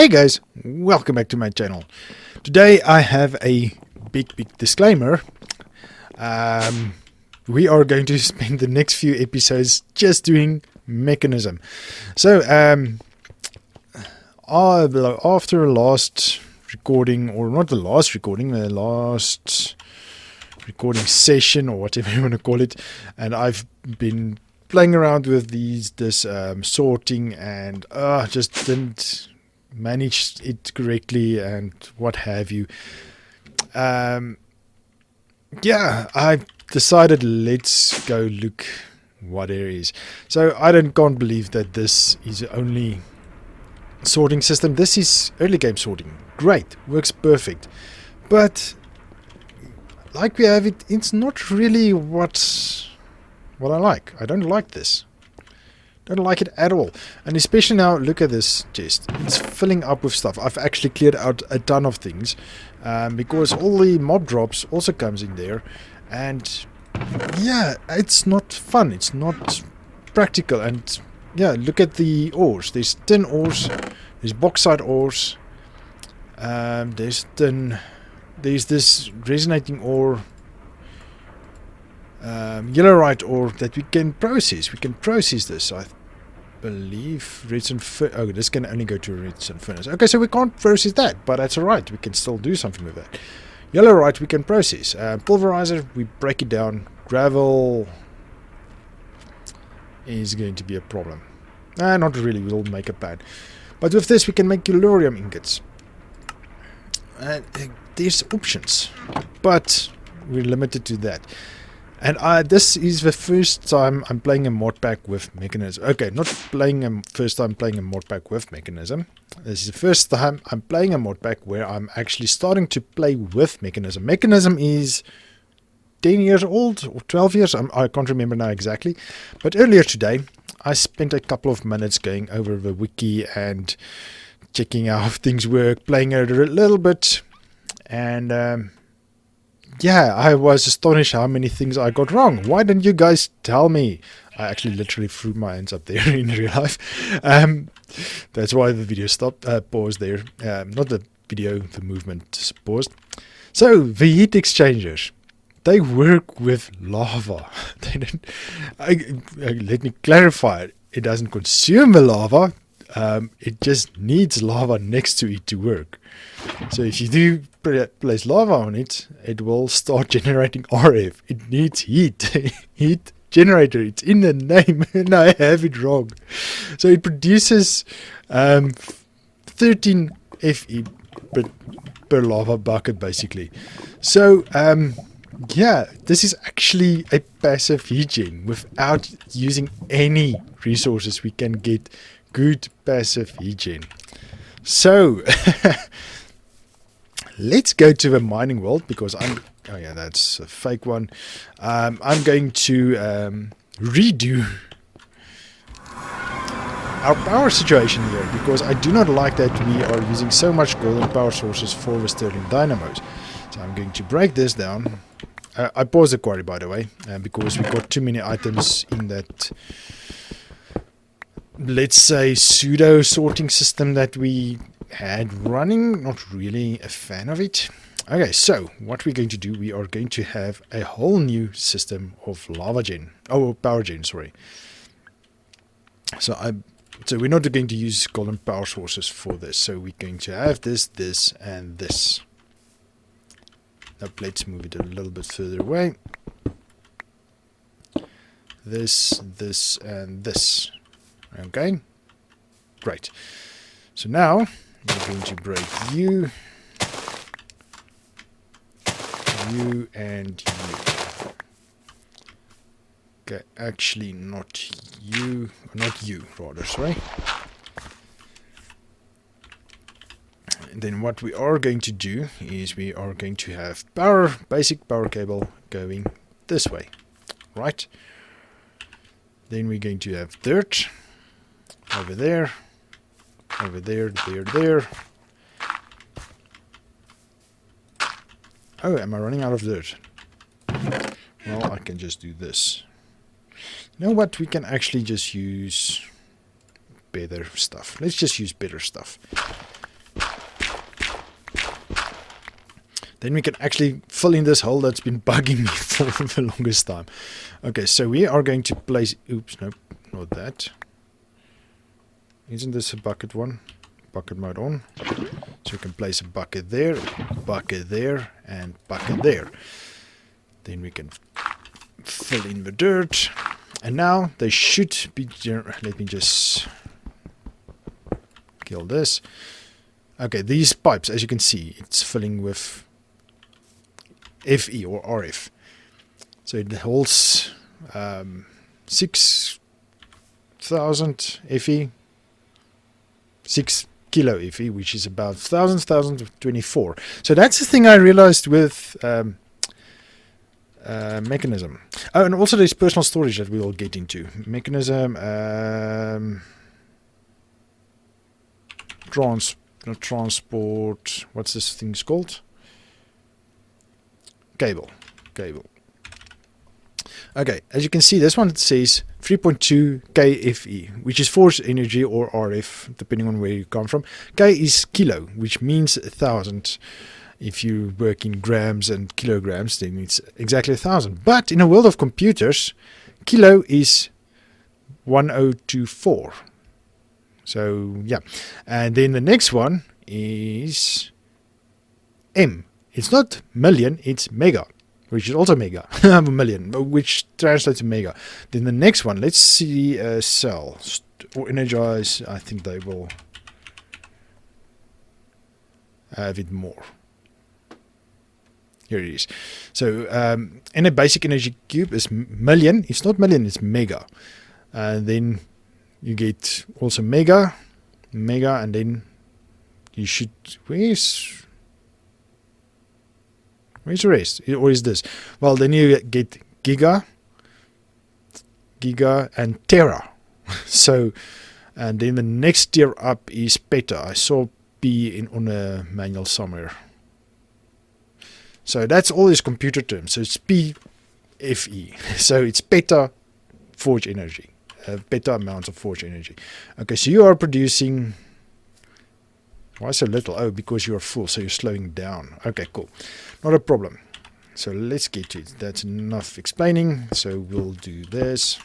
Hey guys, welcome back to my channel. Today I have a big disclaimer. We are going to spend the next few episodes just doing mechanism. So after last recording, or not the last recording, the last recording session or whatever you want to call it, and I've been playing around with this sorting and just didn't manage it correctly and what have you. Yeah, I decided let's go look what there is. So I can't believe that this is the only sorting system. This is early game sorting. Great, works perfect. But like we have it, it's not really what I like. I don't like this. Don't like it at all. And especially now, look at this chest. It's filling up with stuff. I've actually cleared out a ton of things because all the mob drops also comes in there. And yeah, it's not fun. It's not practical. And yeah, look at the ores. There's tin ores. There's bauxite ores. There's tin. There's this resonating ore. Yellowite ore that we can process. We can process this, I believe. Redstone furnace. Oh, this can only go to a redstone furnace. Okay, so we can't process that, but that's alright. We can still do something with that. Yellowite we can process. Pulverizer, we break it down. Gravel is going to be a problem. Not really. We'll make a pad. But with this, we can make yellorium ingots. There's options, but we're limited to that. And this is the first time I'm playing a mod pack with mechanism. Okay, not playing first time playing a mod pack with mechanism. This is the first time I'm playing a mod pack where I'm actually starting to play with mechanism. Mechanism is 10 years old or 12 years. I can't remember now exactly. But earlier today, I spent a couple of minutes going over the wiki and checking out how things work, playing it a little bit, and yeah, I was astonished how many things I got wrong. Why didn't you guys tell me? I actually literally threw my hands up there in real life. That's why the video stopped, paused there. Not the video, the movement paused. So, the heat exchangers. They work with lava. They don't, let me clarify. It doesn't consume the lava. It just needs lava next to it to work. So if you do place lava on it, it will start generating RF. It needs heat. Heat generator. It's in the name, and I have it wrong. So it produces 13 Fe per lava bucket, basically. So yeah, this is actually a passive heat gen. Without using any resources, we can get good passive heat gen. So let's go to the mining world, because oh yeah, that's a fake one. I'm going to redo our power situation here, because I do not like that we are using so much golden power sources for the Stirling dynamos. So I'm going to break this down. I paused the quarry, by the way, because we got too many items in that, let's say, pseudo sorting system that we had running. Not really a fan of it. Okay, so what we're going to do, we are going to have a whole new system of lava gen. Oh, power gen, sorry. So we're not going to use golden power sources for this. So we're going to have this, and this. Now let's move it a little bit further away. This, and this. Okay, great. So now we're going to break you, and you. Okay, actually not you, rather, sorry. And then what we are going to do is we are going to have basic power cable going this way, right? Then we're going to have dirt over there, there. Oh, am I running out of dirt? Well, I can just do this. You know what? We can actually just use better stuff. Let's just use better stuff. then we can actually fill in this hole that's been bugging me for the longest time. Okay, so we are going to place, oops, no, not that. Isn't this a bucket one? Bucket mode on. So we can place a bucket there, and bucket there. Then we can fill in the dirt. And now they should be, let me just kill this. Okay, these pipes, as you can see, it's filling with Fe or RF. So it holds 6,000 Fe, 6 kilo Fe, which is about 1,024. So that's the thing I realized with mechanism. Oh, and also there's personal storage that we will get into. Mechanism, not transport, what's this thing called? Cable. Okay, as you can see, this one says 3.2 kFE, which is force energy or RF, depending on where you come from. K is kilo, which means 1,000. If you work in grams and kilograms, then it's exactly 1,000. But in a world of computers, kilo is 1024. So, yeah. And then the next one is M. It's not million, it's mega, which is also mega. A million, which translates to mega. Then the next one, let's see cell or energize. I think they will have it more. Here it is. So in a basic energy cube is million. It's not million, it's mega. And then you get also mega, and then you should, where's the rest? Or is this? Well, then you get giga, and tera. So, and then the next tier up is peta. I saw P on a manual somewhere. So that's all these computer terms. So it's PFE. So it's peta forge energy. Peta amounts of forge energy. Okay, so you are producing. Why so little? Oh, because you're full, so you're slowing down. Okay, cool. Not a problem. So let's get to it. That's enough explaining. So we'll do this.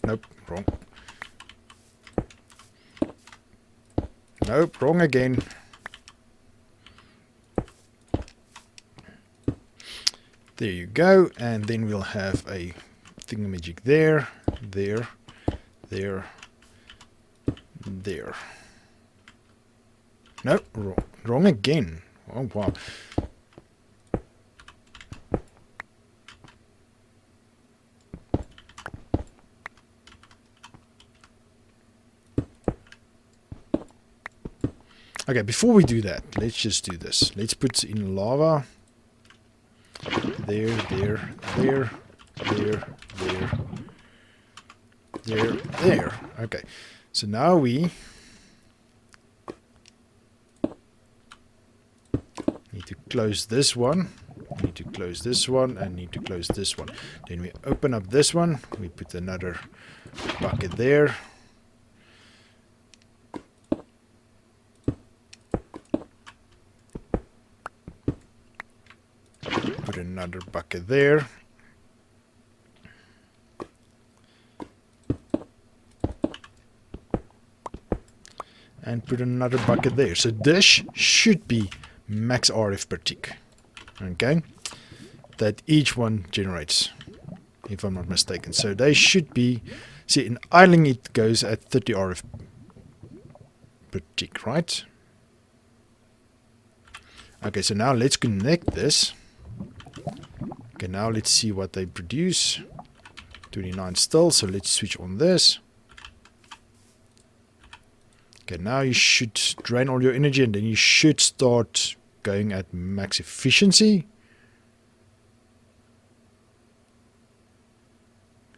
Nope, wrong. Nope, wrong again. There you go. And then we'll have a thingamajig there. No, wrong again. Oh, wow. Okay, before we do that, let's just do this. Let's put in lava. There. Okay, so now we need to close this one, need to close this one, and need to close this one. Then we open up this one, we put another bucket there. Put another bucket there. And put another bucket there. So this should be max RF per tick. Okay? That each one generates, if I'm not mistaken. So they should be, see, in idling it goes at 30 RF per tick, right? Okay, so now let's connect this. Okay, now let's see what they produce. 29 still, so let's switch on this. Okay, now you should drain all your energy and then you should start going at max efficiency.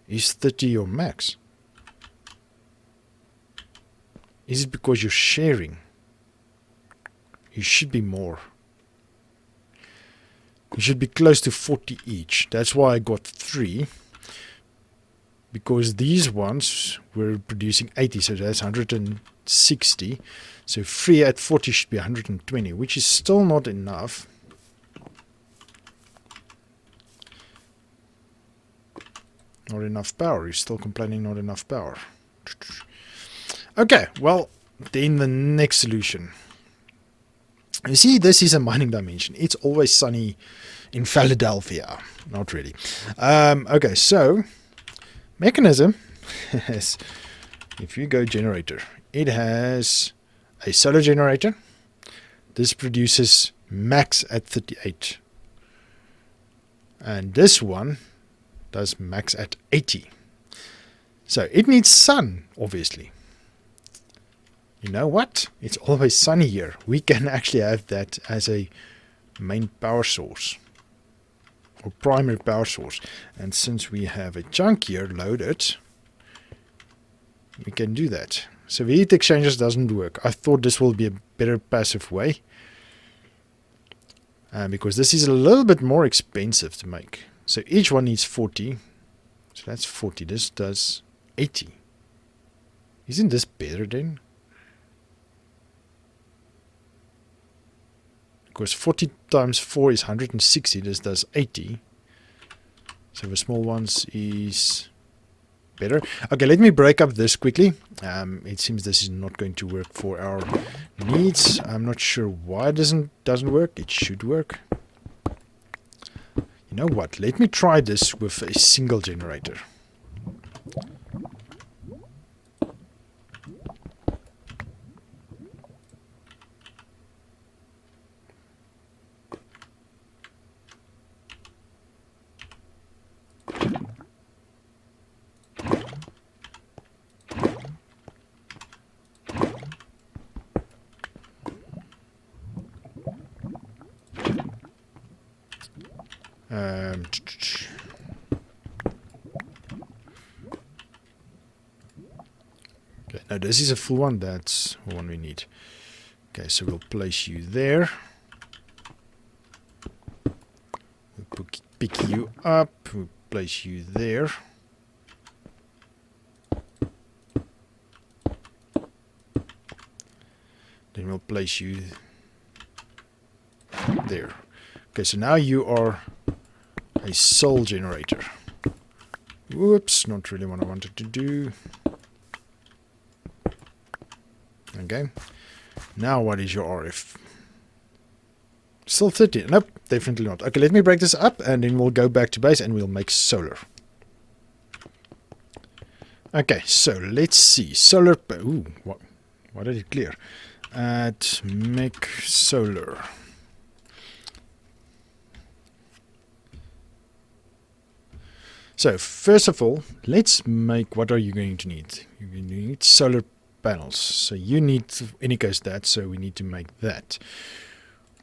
Is 30 your max? Is it because you're sharing? You should be more. You should be close to 40 each. That's why I got 3. Because these ones were producing 80, so that's 160 60. So free at 40 should be 120, which is still not enough. Not enough power. You're still complaining not enough power. Okay, well, then the next solution. You see, this is a mining dimension. It's always sunny in Philadelphia. Not really. Okay, so mechanism has, if you go generator, it has a solar generator. This produces max at 38. And this one does max at 80. So it needs sun, obviously. You know what? It's always sunny here. We can actually have that as a main power source. Or primary power source. And since we have a chunk here loaded, we can do that. So the heat exchangers doesn't work. I thought this will be a better passive way. Because this is a little bit more expensive to make. So each one needs 40. So that's 40. This does 80. Isn't this better then? Because 40 times 4 is 160. This does 80. So the small ones is better. Okay, let me break up this quickly. It seems this is not going to work for our needs. I'm not sure why it doesn't work. It should work. You know what? Let me try this with a single generator. Okay, now this is a full one. That's the one we need. Okay, so we'll place you there. We'll pick you up. We'll place you there. Then we'll place you there. Okay, so now you are a soul generator. Whoops, not really what I wanted to do. Okay. Now what is your RF? Still 30. Nope, definitely not. Okay, let me break this up and then we'll go back to base and we'll make solar. Okay, so let's see. Solar. Ooh, what did it clear? Make solar. So first of all, let's make, what are you going to need? You're going to need solar panels. So you need, in any case, that, so we need to make that.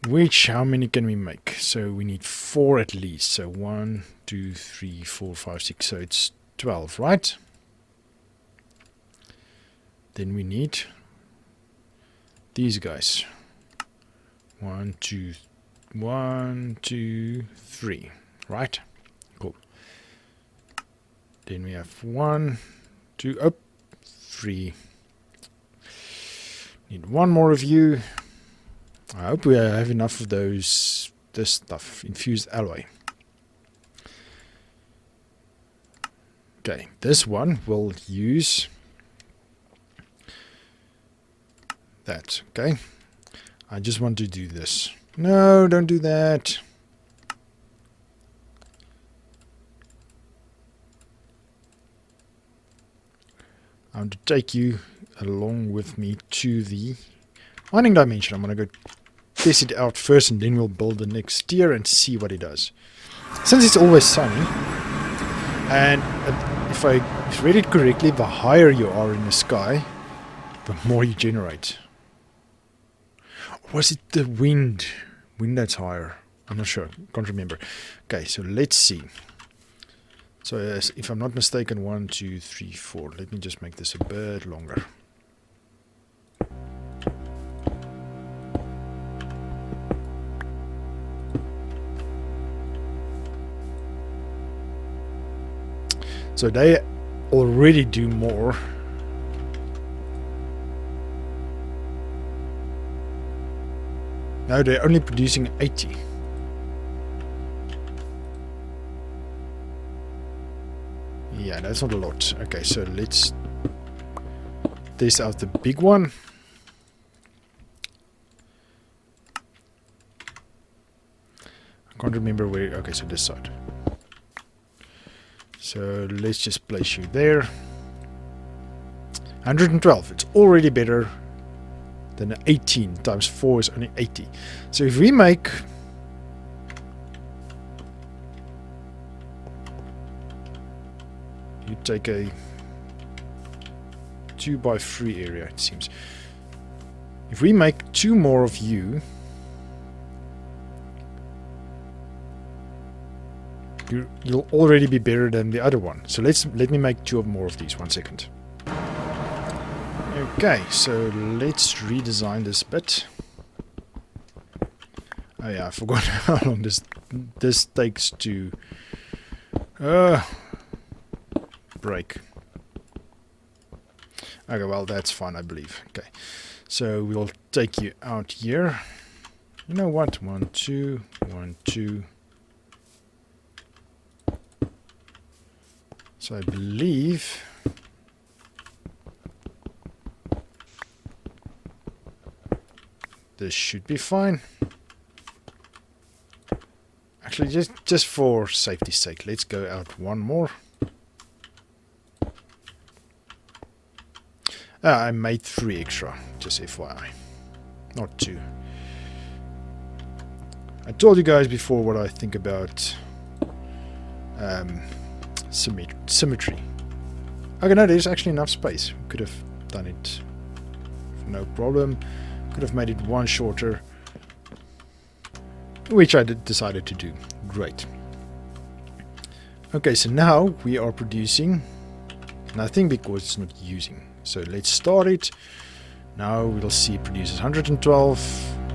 Which, how many can we make? So we need 4 at least. So 1, 2, 3, 4, 5, 6. So it's 12, right? Then we need these guys. 1, 2, 3. Right? Cool. Then we have 1, 2, 3. Need one more of you. I hope we have enough of this stuff, infused alloy. Okay, this one will use that. Okay, I just want to do this. No, don't do that. I want to take you along with me to the mining dimension. I'm going to go test it out first and then we'll build the next tier and see what it does. Since it's always sunny, and if I read it correctly, the higher you are in the sky, the more you generate. Or was it the wind? Wind that's higher. I'm not sure. Can't remember. Okay, so let's see. So if I'm not mistaken, 1, 2, 3, 4. Let me just make this a bit longer. So they already do more. No, they're only producing 80. Yeah, that's not a lot. Okay, so let's test out the big one. I can't remember where. Okay, so this side. So let's just place you there. 112. It's already better than 18 times 4 is only 80. So if we make you take a 2x3 area, it seems. If we make 2 more of you, you'll already be better than the other one. So let me make 2 more of these. 1 second. Okay, so let's redesign this bit. Oh yeah, I forgot how long this takes to break. Okay, well that's fine, I believe. Okay, so we'll take you out here. You know what? 1, 2, 1, 2. So I believe this should be fine. Actually, just for safety's sake, let's go out 1 more. I made 3 extra, just FYI, not 2. I told you guys before what I think about symmetry. Okay, no, there's actually enough space. Could have done it no problem. Could have made it 1 shorter, which I decided to do. Great. Okay, so now we are producing nothing because it's not using. So let's start it. Now we'll see it produces 112,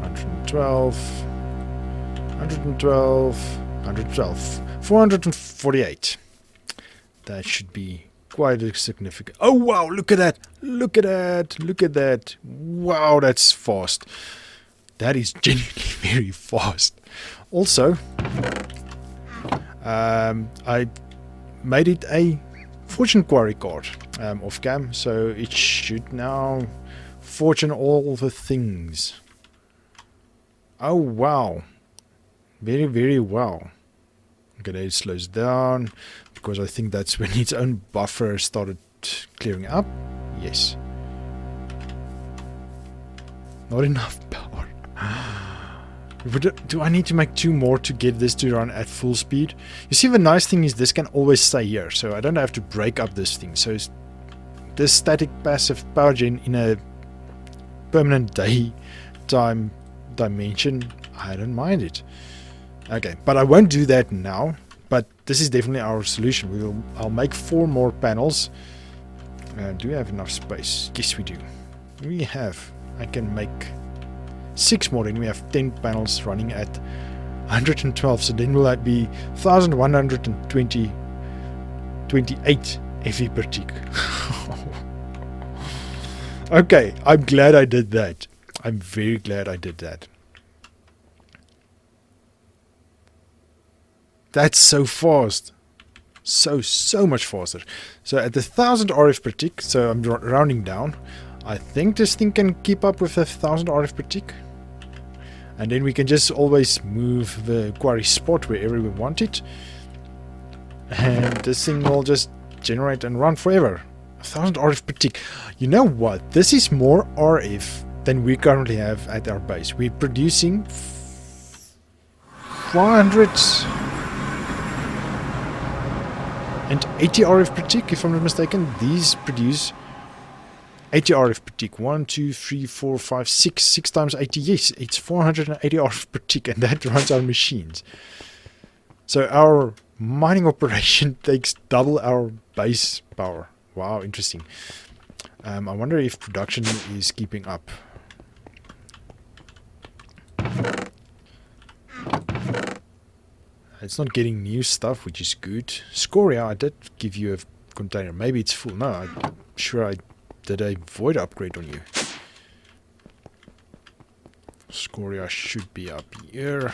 112, 112, 112, 448. That should be quite a significant. Oh wow, look at that. Look at that. Look at that. Wow, that's fast. That is genuinely very fast. Also, I made it a fortune quarry card off cam, so it should now fortune all the things. Oh wow, very, very well. Okay, it slows down because I think that's when its own buffer started clearing up. Yes. Not enough power. Do I need to make 2 more to get this to run at full speed? You see, the nice thing is this can always stay here, so I don't have to break up this thing. So this static passive power gen in a permanent daytime dimension, I don't mind it. Okay, but I won't do that now. But this is definitely our solution. I'll make 4 more panels. Do we have enough space? Yes, we do. We have. I can make 6 more, and we have 10 panels running at 112. So then will that be 1128 FE per tick. Okay, I'm glad I did that. I'm very glad I did that. That's so fast. So much faster. So at the 1000 RF per tick, so I'm rounding down, I think this thing can keep up with the 1000 RF per tick. And then we can just always move the quarry spot wherever we want it. And this thing will just generate and run forever. 1000 RF per tick. You know what? This is more RF than we currently have at our base. We're producing 480 RF per tick, if I'm not mistaken. These produce 80 RF per tick. 1, 2, 3, 4, 5, 6. 6 times 80. Yes, it's 480 RF per tick, and that runs our machines. So our mining operation takes double our base power. Wow, interesting. I wonder if production is keeping up. It's not getting new stuff, which is good. Scoria, I did give you a container. Maybe it's full. No, I'm sure I did a void upgrade on you. Scoria should be up here.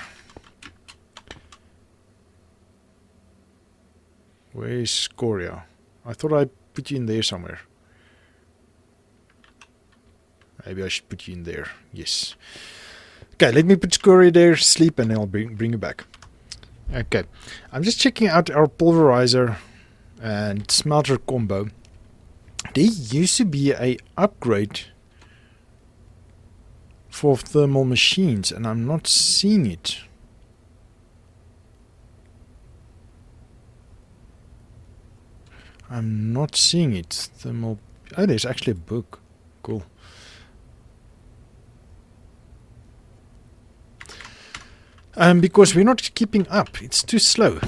Where's Scoria? I thought I put you in there somewhere. Maybe I should put you in there. Yes. Okay, let me put Scoria there, sleep, and then I'll bring you back. Okay. I'm just checking out our pulverizer and smelter combo. There used to be a upgrade for thermal machines, and I'm not seeing it. I'm not seeing it. Thermal. Oh, there's actually a book. Cool. Because we're not keeping up. It's too slow.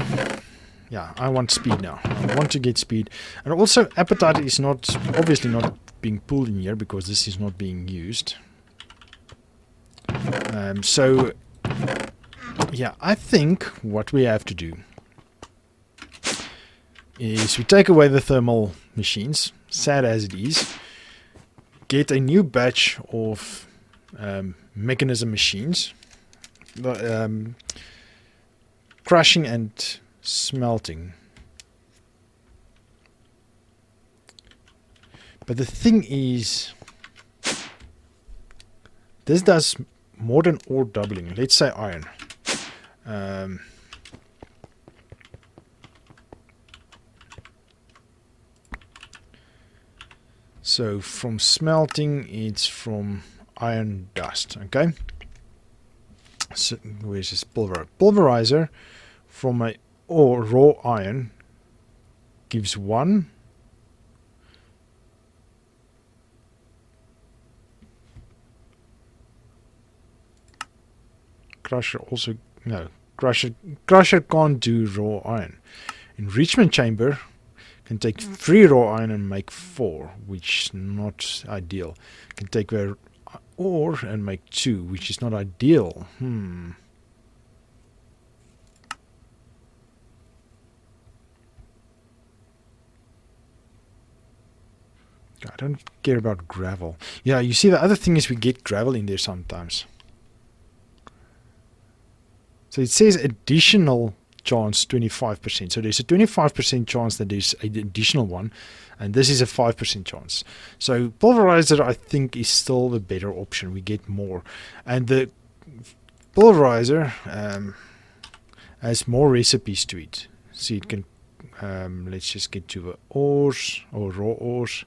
Yeah, I want speed now. I want to get speed. And also, appetite is not obviously not being pulled in here because this is not being used. So, yeah, I think what we have to do is we take away the thermal machines, sad as it is, get a new batch of mechanism machines, crushing and smelting. But the thing is, this does more than ore doubling. Let's say iron. So from smelting, it's from iron dust. Okay. So where's this pulverizer? From a raw iron gives 1. Crusher also no. Crusher can't do raw iron. Enrichment chamber can take 3 raw iron and make 4, which is not ideal. Can take their ore and make 2, which is not ideal. I don't care about gravel. Yeah, you see, the other thing is we get gravel in there sometimes. So it says additional chance 25%. So there's a 25% chance that there's an additional one, and this is a 5% chance. So pulverizer, I think, is still the better option. We get more, and the pulverizer has more recipes to it. See, it can. Let's just get to the ores or raw ores.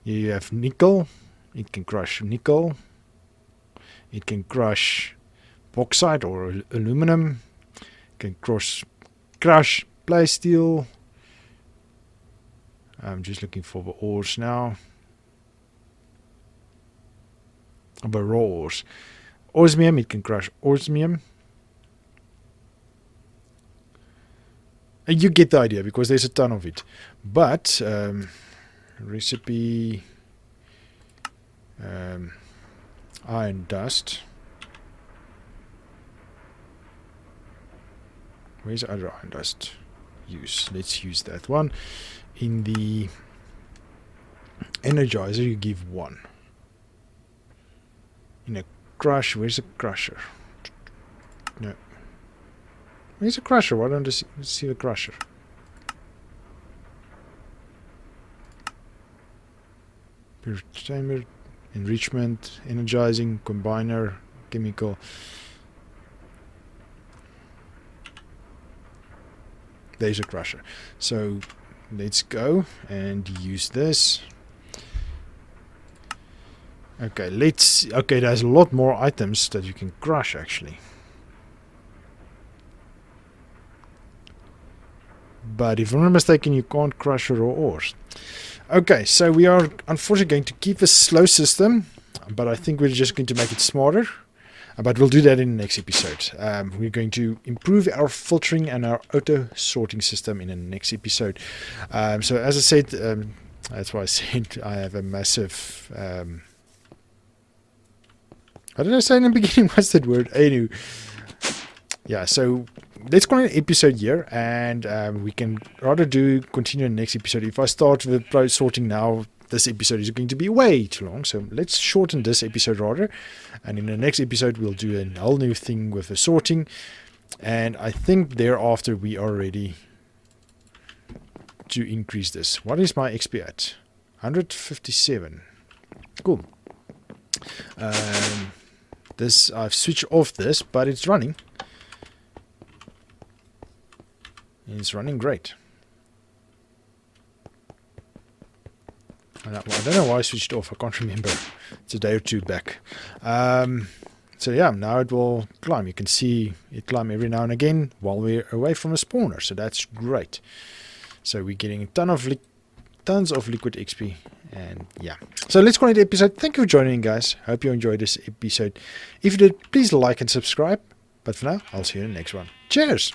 Here you have nickel. It can crush nickel. It can crush bauxite or aluminum. Can crush plasteel. I'm just looking for the ores now. The raw ores. Osmium, it can crush osmium. And you get the idea because there's a ton of it. But recipe iron dust. Where's the other iron dust? Let's use that one. In the energizer, you give 1. In a crush, where's the crusher? No. Where's the crusher? Why don't I see the crusher? Pure chamber, enrichment, energizing, combiner, chemical. There's a crusher. So let's go and use this. Okay, there's a lot more items that you can crush actually. But if I'm not mistaken, you can't crush raw ores. Okay, so we are unfortunately going to keep a slow system, but I think we're just going to make it smarter. But we'll do that in the next episode. We're going to improve our filtering and our auto sorting system in the next episode. So as I said, that's why I said I have a massive... what did I say in the beginning? What's that word? Anyway. Yeah, so let's call it an episode here, and we can rather continue in the next episode. If I start with pro sorting now, this episode is going to be way too long, so let's shorten this episode rather. And in the next episode, we'll do a whole new thing with the sorting. And I think thereafter we are ready to increase this. What is my XP at? 157. Cool. This I've switched off this, but it's running. It's running great. I don't know why I switched off. I can't remember. It's a day or two back. So yeah, now it will climb. You can see it climb every now and again while we're away from a spawner. So that's great. So we're getting tons of liquid XP. And yeah. So let's call it the episode. Thank you for joining, guys. Hope you enjoyed this episode. If you did, please like and subscribe. But for now, I'll see you in the next one. Cheers!